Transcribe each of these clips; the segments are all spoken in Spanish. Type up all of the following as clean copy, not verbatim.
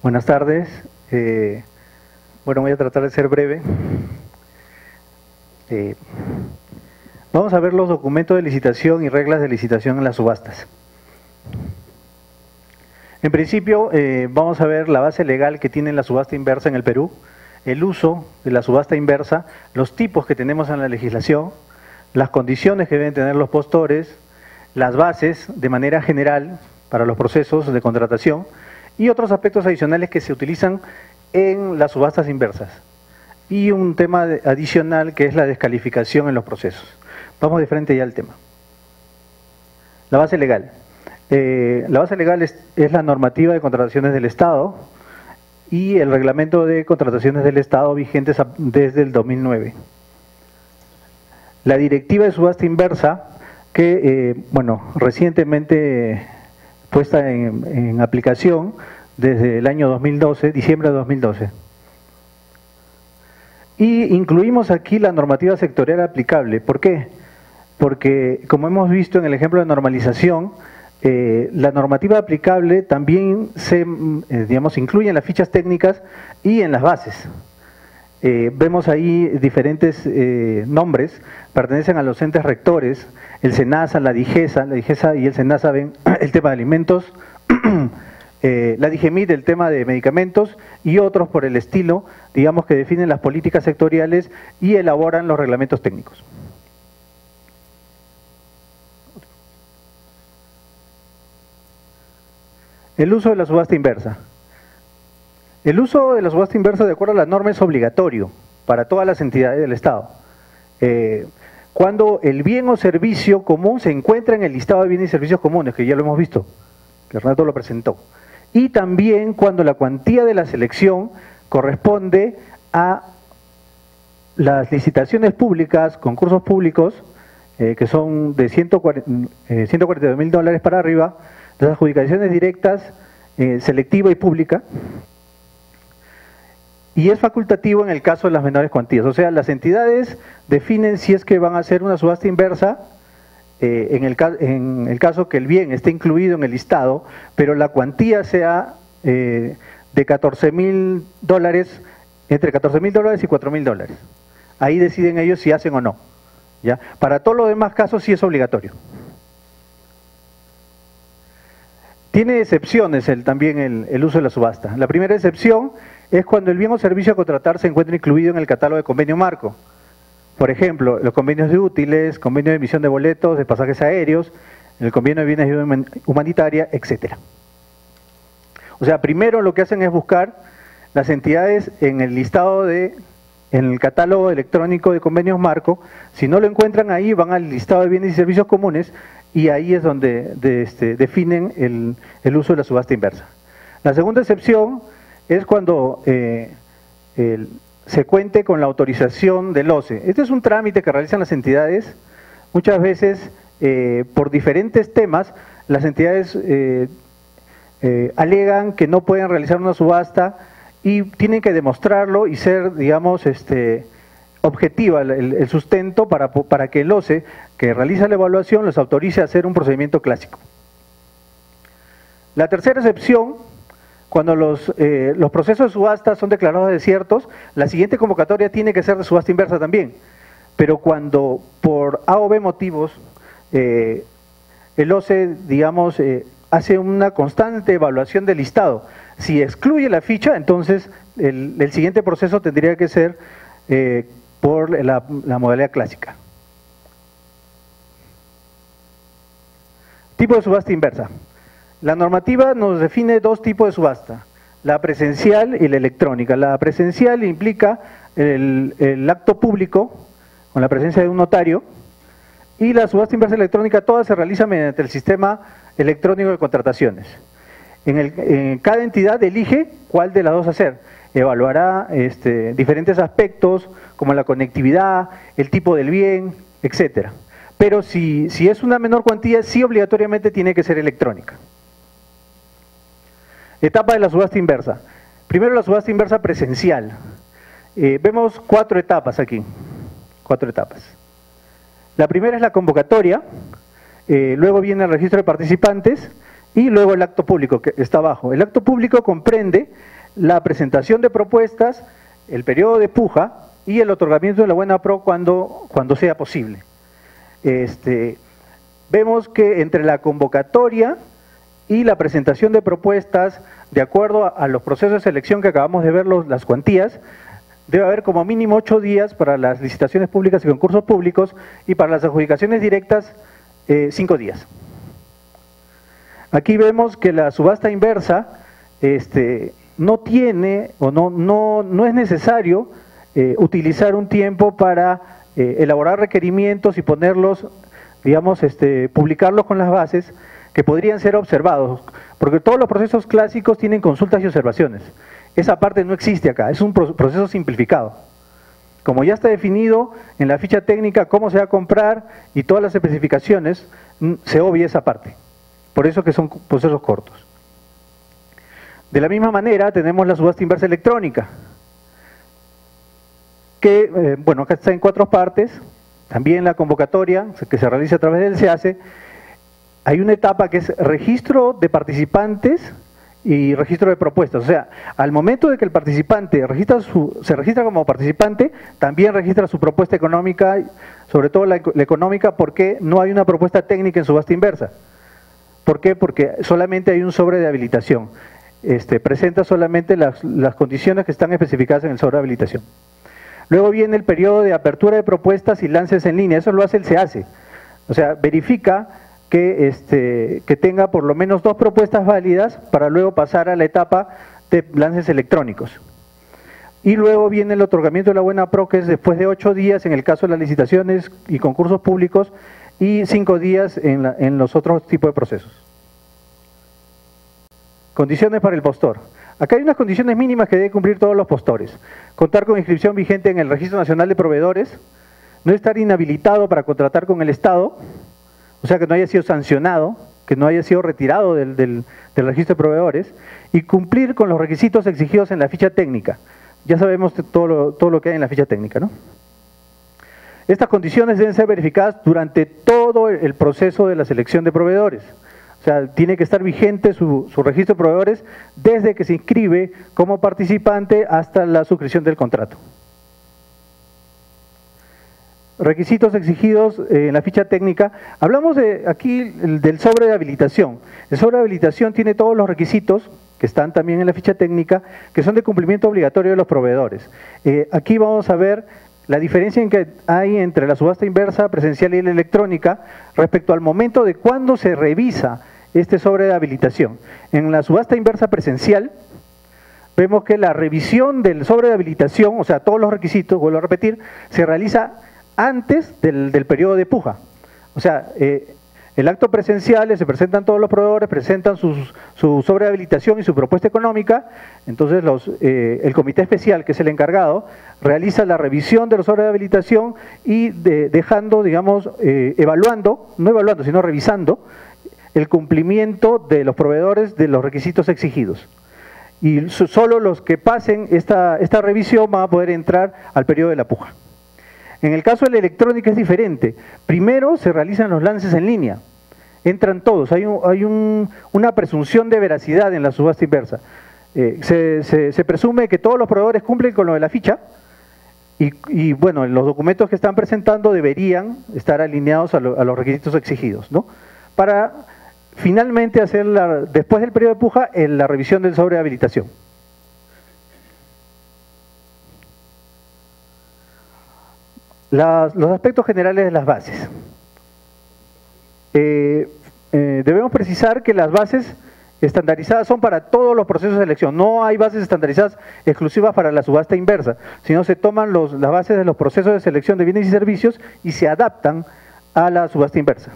Buenas tardes. Bueno, voy a tratar de ser breve. Vamos a ver los documentos de licitación y reglas de licitación en las subastas. En principio, vamos a ver la base legal que tiene la subasta inversa en el Perú, el uso de la subasta inversa, los tipos que tenemos en la legislación, las condiciones que deben tener los postores, las bases de manera general para los procesos de contratación y otros aspectos adicionales que se utilizan en las subastas inversas. Y un tema adicional que es la descalificación en los procesos. Vamos de frente ya al tema. La base legal. La base legal es la normativa de contrataciones del Estado y el reglamento de contrataciones del Estado vigentes desde el 2009. La directiva de subasta inversa que, recientemente puesta en aplicación desde el año 2012, diciembre de 2012. Y incluimos aquí la normativa sectorial aplicable. ¿Por qué? Porque, como hemos visto en el ejemplo de normalización, la normativa aplicable también se, incluye en las fichas técnicas y en las bases. Vemos ahí diferentes nombres, pertenecen a los entes rectores, el SENASA, la DIGESA y el SENASA ven el tema de alimentos, la DIGEMIT el tema de medicamentos y otros por el estilo, digamos, que definen las políticas sectoriales y elaboran los reglamentos técnicos. El uso de la subasta inversa. El uso de la subasta inversa, de acuerdo a la norma, es obligatorio para todas las entidades del Estado. Cuando el bien o servicio común se encuentra en el listado de bienes y servicios comunes, que ya lo hemos visto, que Renato lo presentó. Y también cuando la cuantía de la selección corresponde a las licitaciones públicas, concursos públicos, que son de $142.000 para arriba, las adjudicaciones directas, selectiva y pública, y es facultativo en el caso de las menores cuantías. O sea, las entidades definen si es que van a hacer una subasta inversa en el caso que el bien esté incluido en el listado, pero la cuantía sea de $14.000, entre $14.000 y $4.000. Ahí deciden ellos si hacen o no. ¿Ya? Para todos los demás casos sí es obligatorio. Tiene excepciones también el uso de la subasta. La primera excepción es cuando el bien o servicio a contratar se encuentra incluido en el catálogo de convenio marco. Por ejemplo, los convenios de útiles, convenio de emisión de boletos, de pasajes aéreos, el convenio de bienes de ayuda humanitaria, etc. O sea, primero lo que hacen es buscar las entidades en el listado en el catálogo electrónico de convenios marco. Si no lo encuentran ahí, van al listado de bienes y servicios comunes y ahí es donde definen el uso de la subasta inversa. La segunda excepción es cuando se cuente con la autorización del OCE. Este es un trámite que realizan las entidades. Muchas veces, por diferentes temas, las entidades alegan que no pueden realizar una subasta y tienen que demostrarlo y ser, digamos, objetiva el sustento para que el OCE, que realiza la evaluación, los autorice a hacer un procedimiento clásico. La tercera excepción, cuando los procesos de subasta son declarados desiertos, la siguiente convocatoria tiene que ser de subasta inversa también. Pero cuando por A o B motivos el OCE, digamos, hace una constante evaluación del listado, si excluye la ficha, entonces el siguiente proceso tendría que ser por la modalidad clásica. Tipo de subasta inversa. La normativa nos define dos tipos de subasta, la presencial y la electrónica. La presencial implica el acto público, con la presencia de un notario, y la subasta inversa electrónica toda se realiza mediante el sistema electrónico de contrataciones. En cada entidad elige cuál de las dos hacer. Evaluará diferentes aspectos como la conectividad, el tipo del bien, etcétera. Pero si es una menor cuantía, sí obligatoriamente tiene que ser electrónica. Etapa de la subasta inversa. Primero la subasta inversa presencial. Vemos 4 etapas aquí. 4 etapas. La primera es la convocatoria, luego viene el registro de participantes y luego el acto público que está abajo. El acto público comprende la presentación de propuestas, el periodo de puja y el otorgamiento de la buena pro cuando sea posible. Vemos que entre la convocatoria y la presentación de propuestas, de acuerdo a los procesos de selección que acabamos de ver, las cuantías, debe haber como mínimo 8 días para las licitaciones públicas y concursos públicos, y para las adjudicaciones directas 5 días. Aquí vemos que la subasta inversa no tiene o no es necesario utilizar un tiempo para elaborar requerimientos y ponerlos, digamos, publicarlos con las bases que podrían ser observados, porque todos los procesos clásicos tienen consultas y observaciones. Esa parte no existe acá, es un proceso simplificado. Como ya está definido en la ficha técnica cómo se va a comprar y todas las especificaciones, se obvia esa parte. Por eso que son procesos cortos. De la misma manera tenemos la subasta inversa electrónica, que, bueno, acá está en 4 partes. También la convocatoria, que se realiza a través del SEACE. Hay una etapa que es registro de participantes y registro de propuestas. O sea, al momento de que el participante se registra como participante, también registra su propuesta económica, sobre todo la económica, porque no hay una propuesta técnica en subasta inversa. ¿Por qué? Porque solamente hay un sobre de habilitación. Presenta solamente las condiciones que están especificadas en el sobre de habilitación. Luego viene el periodo de apertura de propuestas y lances en línea. Eso lo hace el SEACE. O sea, verifica que tenga por lo menos 2 propuestas válidas para luego pasar a la etapa de lances electrónicos. Y luego viene el otorgamiento de la buena pro, que es después de 8 días en el caso de las licitaciones y concursos públicos, y 5 días en los otros tipos de procesos. Condiciones para el postor. Acá hay unas condiciones mínimas que deben cumplir todos los postores. Contar con inscripción vigente en el Registro Nacional de Proveedores, no estar inhabilitado para contratar con el Estado, o sea que no haya sido sancionado, que no haya sido retirado del registro de proveedores, y cumplir con los requisitos exigidos en la ficha técnica. Ya sabemos todo lo que hay en la ficha técnica, ¿no? Estas condiciones deben ser verificadas durante todo el proceso de la selección de proveedores. O sea, tiene que estar vigente su registro de proveedores desde que se inscribe como participante hasta la suscripción del contrato. Requisitos exigidos en la ficha técnica. Hablamos aquí del sobre de habilitación. El sobre de habilitación tiene todos los requisitos que están también en la ficha técnica, que son de cumplimiento obligatorio de los proveedores. Aquí vamos a ver la diferencia en que hay entre la subasta inversa presencial y la electrónica respecto al momento de cuando se revisa este sobre de habilitación. En la subasta inversa presencial vemos que la revisión del sobre de habilitación, o sea, todos los requisitos, vuelvo a repetir, se realiza antes del periodo de puja. O sea, el acto presencial, se presentan todos los proveedores, presentan su sobre de habilitación y su propuesta económica. Entonces el comité especial, que es el encargado, realiza la revisión de los sobres de habilitación y dejando, digamos, no evaluando, sino revisando el cumplimiento de los proveedores de los requisitos exigidos. Y solo los que pasen esta revisión van a poder entrar al periodo de la puja. En el caso de la electrónica es diferente. Primero se realizan los lances en línea. Entran todos. Hay una presunción de veracidad en la subasta inversa. Se presume que todos los proveedores cumplen con lo de la ficha y bueno, los documentos que están presentando deberían estar alineados a los requisitos exigidos, ¿no? Para finalmente hacer, después del periodo de puja, la revisión del sobre de habilitación. Los aspectos generales de las bases. Debemos precisar que las bases estandarizadas son para todos los procesos de selección. No hay bases estandarizadas exclusivas para la subasta inversa, sino se toman las bases de los procesos de selección de bienes y servicios y se adaptan a la subasta inversa.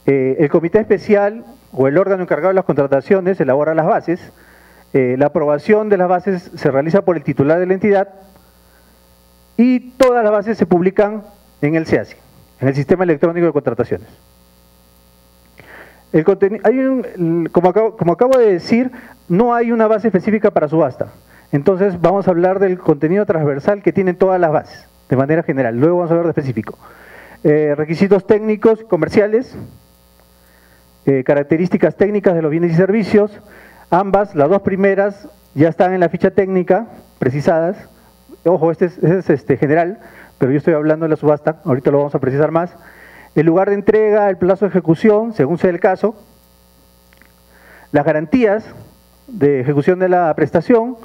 El comité especial o el órgano encargado de las contrataciones elabora las bases. La aprobación de las bases se realiza por el titular de la entidad y todas las bases se publican en el SEACE, en el Sistema Electrónico de Contrataciones. Como acabo de decir, no hay una base específica para subasta. Entonces vamos a hablar del contenido transversal que tienen todas las bases, de manera general. Luego vamos a hablar de específico. Requisitos técnicos, comerciales, características técnicas de los bienes y servicios. Ambas, las dos primeras, ya están en la ficha técnica precisadas. Ojo, este es general, pero yo estoy hablando de la subasta, ahorita lo vamos a precisar más. El lugar de entrega, el plazo de ejecución, según sea el caso, las garantías de ejecución de la prestación,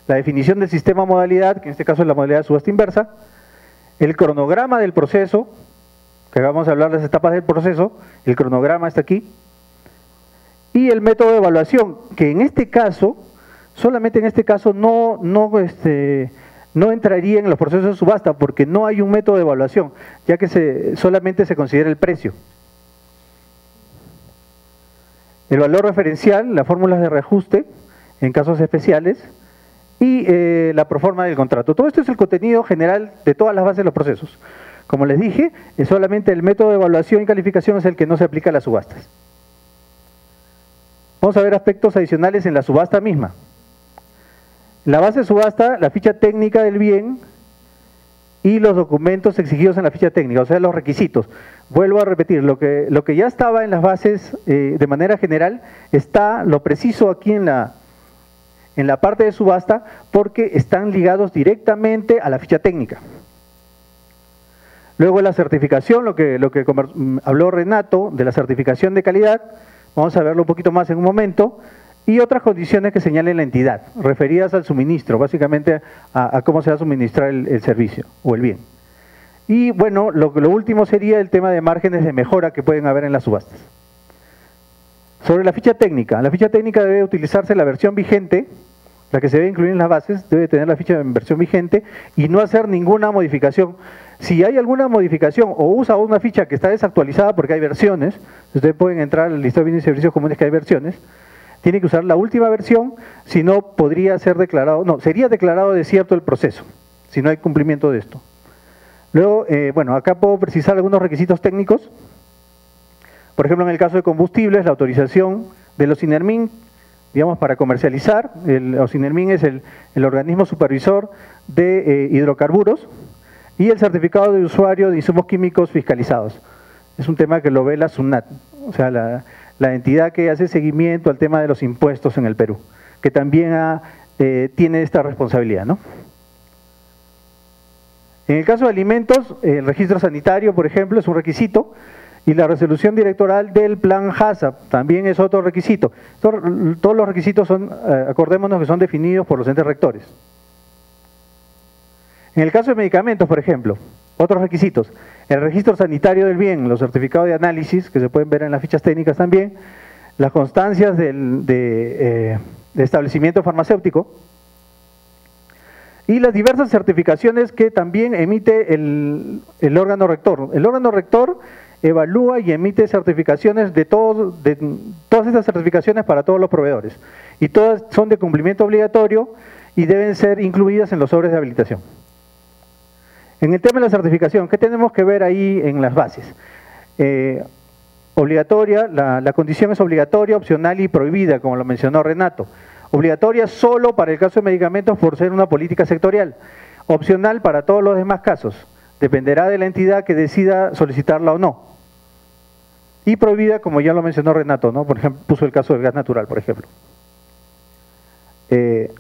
la definición del sistema modalidad, que en este caso es la modalidad de subasta inversa, el cronograma del proceso, que vamos a hablar de las etapas del proceso, el cronograma está aquí, y el método de evaluación, que en este caso, solamente en este caso no entraría en los procesos de subasta porque no hay un método de evaluación, ya que solamente se considera el precio. El valor referencial, las fórmulas de reajuste en casos especiales y la proforma del contrato. Todo esto es el contenido general de todas las bases de los procesos. Como les dije, solamente el método de evaluación y calificación es el que no se aplica a las subastas. Vamos a ver aspectos adicionales en la subasta misma. La base de subasta, la ficha técnica del bien y los documentos exigidos en la ficha técnica, o sea, los requisitos. Vuelvo a repetir, lo que ya estaba en las bases de manera general, está lo preciso aquí en la parte de subasta porque están ligados directamente a la ficha técnica. Luego la certificación, lo que habló Renato de la certificación de calidad, vamos a verlo un poquito más en un momento, y otras condiciones que señale la entidad, referidas al suministro, básicamente a cómo se va a suministrar el servicio o el bien. Y bueno, lo último sería el tema de márgenes de mejora que pueden haber en las subastas. Sobre la ficha técnica debe utilizarse la versión vigente, la que se debe incluir en las bases, debe tener la ficha en versión vigente y no hacer ninguna modificación. Si hay alguna modificación o usa una ficha que está desactualizada porque hay versiones, ustedes pueden entrar al listado de bienes y servicios comunes que hay versiones, tiene que usar la última versión, si no podría ser declarado, no, sería declarado desierto el proceso, si no hay cumplimiento de esto. Luego, bueno, acá puedo precisar algunos requisitos técnicos. Por ejemplo, en el caso de combustibles, la autorización de los OSINERMIN, digamos, para comercializar. El OSINERMIN es el organismo supervisor de hidrocarburos y el certificado de usuario de insumos químicos fiscalizados. Es un tema que lo ve la SUNAT, o sea, la entidad que hace seguimiento al tema de los impuestos en el Perú, que también tiene esta responsabilidad, ¿no? En el caso de alimentos, el registro sanitario, por ejemplo, es un requisito, y la resolución directoral del plan HACCP también es otro requisito. Todos los requisitos son, acordémonos que son definidos por los entes rectores. En el caso de medicamentos, por ejemplo, otros requisitos, el registro sanitario del bien, los certificados de análisis, que se pueden ver en las fichas técnicas también, las constancias de establecimiento farmacéutico, y las diversas certificaciones que también emite el órgano rector. El órgano rector evalúa y emite certificaciones de todas estas certificaciones para todos los proveedores. Y todas son de cumplimiento obligatorio y deben ser incluidas en los sobres de habilitación. En el tema de la certificación, ¿qué tenemos que ver ahí en las bases? Obligatoria, la condición es obligatoria, opcional y prohibida, como lo mencionó Renato. Obligatoria solo para el caso de medicamentos por ser una política sectorial. Opcional para todos los demás casos. Dependerá de la entidad que decida solicitarla o no. Y prohibida, como ya lo mencionó Renato, ¿no? Por ejemplo, puso el caso del gas natural, por ejemplo.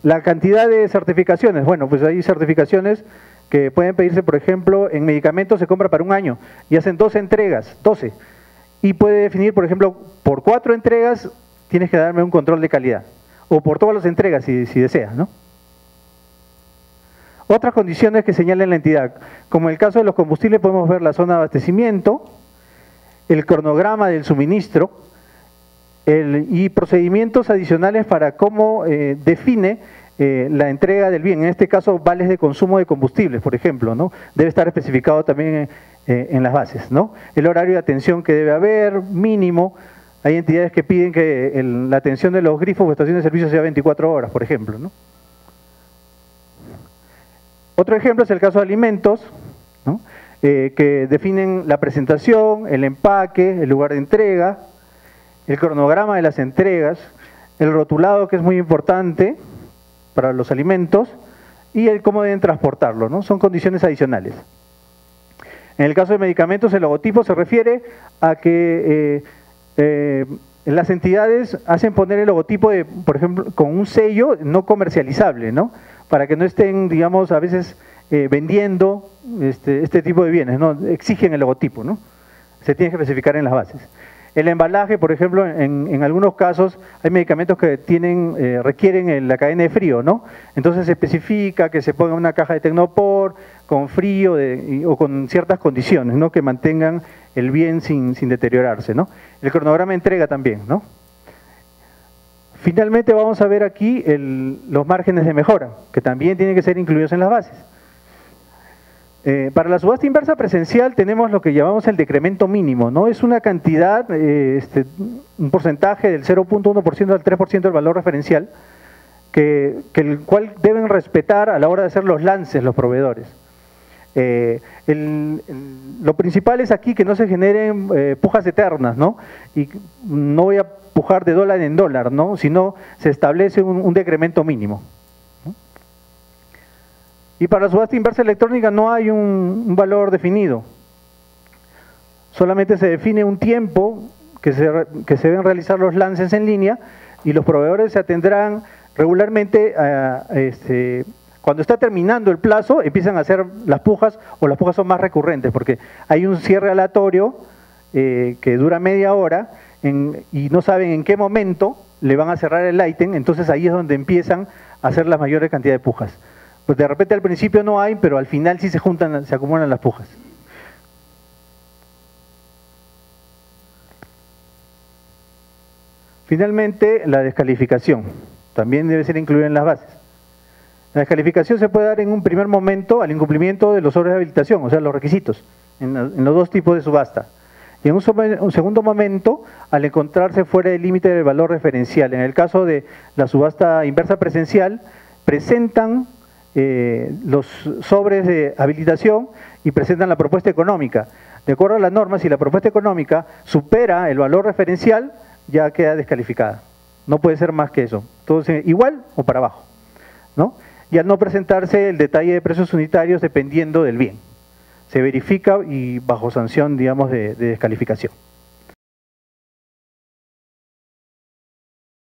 La cantidad de certificaciones, bueno, pues hay certificaciones que pueden pedirse, por ejemplo, en medicamentos se compra para un año y hacen 12 entregas, 12. Y puede definir, por ejemplo, por 4 entregas tienes que darme un control de calidad. O por todas las entregas, si deseas, ¿no? Otras condiciones que señala la entidad, como en el caso de los combustibles podemos ver la zona de abastecimiento, el cronograma del suministro y procedimientos adicionales para cómo define la entrega del bien, en este caso vales de consumo de combustibles, por ejemplo, ¿no? Debe estar especificado también en las bases, ¿no? El horario de atención que debe haber, mínimo. Hay entidades que piden que la atención de los grifos o estaciones de servicio sea 24 horas, por ejemplo, ¿no? Otro ejemplo es el caso de alimentos, ¿no? Que definen la presentación, el empaque, el lugar de entrega, el cronograma de las entregas, el rotulado, que es muy importante para los alimentos, y el cómo deben transportarlo, ¿no? Son condiciones adicionales. En el caso de medicamentos, el logotipo se refiere a que las entidades hacen poner el logotipo, de, por ejemplo, con un sello no comercializable, ¿no? Para que no estén, digamos, a veces vendiendo este tipo de bienes, ¿no? Exigen el logotipo, ¿no? Se tiene que especificar en las bases. El embalaje, por ejemplo, en algunos casos hay medicamentos que requieren la cadena de frío, ¿no? Entonces se especifica que se ponga una caja de Tecnopor con frío o con ciertas condiciones, ¿no? Que mantengan el bien sin deteriorarse, ¿no? El cronograma de entrega también, ¿no? Finalmente vamos a ver aquí los márgenes de mejora, que también tienen que ser incluidos en las bases. Para la subasta inversa presencial tenemos lo que llamamos el decremento mínimo, ¿no? Es una cantidad, un porcentaje del 0.1% al 3% del valor referencial, el cual deben respetar a la hora de hacer los lances los proveedores. Lo principal es aquí que no se generen pujas eternas, ¿no? Y no voy a pujar de dólar en dólar, ¿no? Sino se establece un decremento mínimo. Y para la subasta inversa electrónica no hay un valor definido. Solamente se define un tiempo que se deben realizar los lances en línea y los proveedores se atendrán regularmente cuando está terminando el plazo, empiezan a hacer las pujas, o las pujas son más recurrentes, porque hay un cierre aleatorio que dura media hora y no saben en qué momento le van a cerrar el ítem, entonces ahí es donde empiezan a hacer las mayores cantidades de pujas. Pues de repente al principio no hay, pero al final sí se acumulan las pujas. Finalmente, la descalificación también debe ser incluida en las bases. La descalificación se puede dar en un primer momento al incumplimiento de los sobres de habilitación, o sea, los requisitos, en los dos tipos de subasta. Y en un segundo momento, al encontrarse fuera del límite del valor referencial. En el caso de la subasta inversa presencial, presentan los sobres de habilitación y presentan la propuesta económica. De acuerdo a las normas, si la propuesta económica supera el valor referencial, ya queda descalificada. No puede ser más que eso. Entonces, igual o para abajo, ¿no? Y al no presentarse el detalle de precios unitarios dependiendo del bien. Se verifica y bajo sanción, digamos, de descalificación.